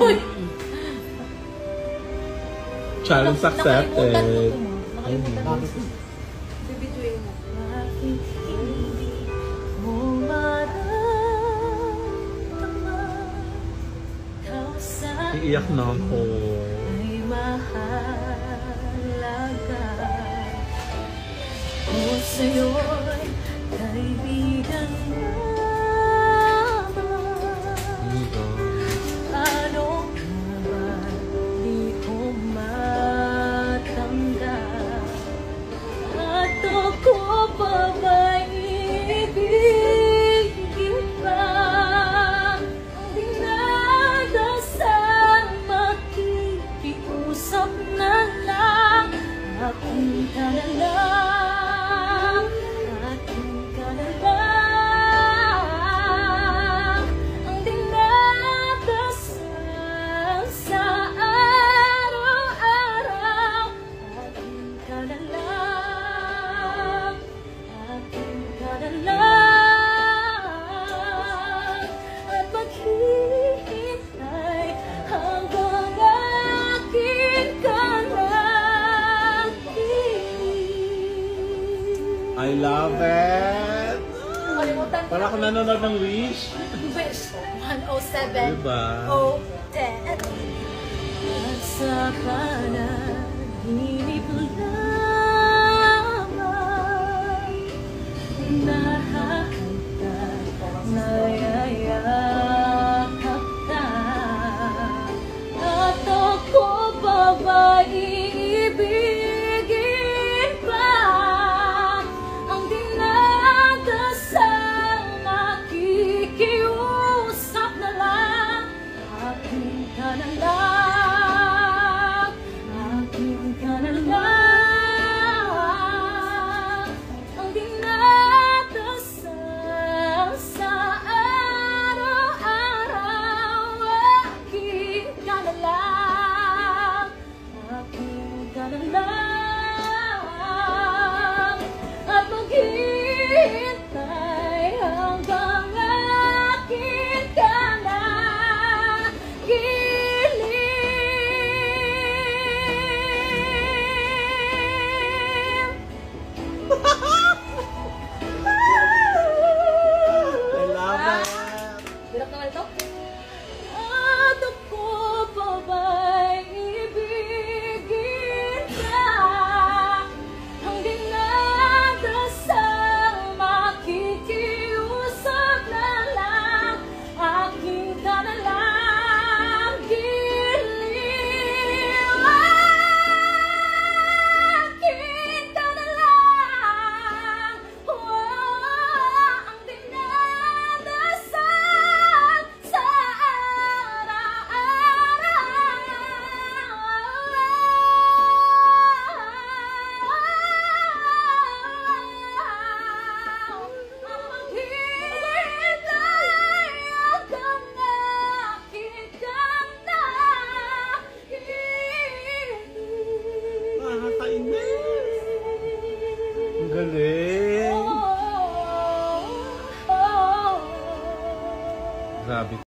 Uy! Challenge accepted. Bibidyoin mo. Iiyak na ako. Ay mahalaga. O sa'yo'y kaibigan naman. Ano nga ba di ko matanggap? At ako pa ba ibigin pa? Ang dinadasal makikiusap na lang. Akin ka na lang. Akin ka na lang. Ang dinadasal sa araw-araw. Akin ka na lang. Akin ka na lang. At maghihintay hanggang akin ka na. I love it! Kalimutan ko Para ako nanonood ng Wish. Wish 107. Diba? 010. At sa panaginip lamang nahahantay, nayayakap ka. At ako pa ba iibigin pa? Ang dinadasal makikiusap na lang. Akin ka na lang. Akin ka na lang. Ang dinadasal sa araw-araw. Akin ka na lang. Akin ka na lang. At maghihintay hanggang akin ka na gilim. I love it! Birak naman ito.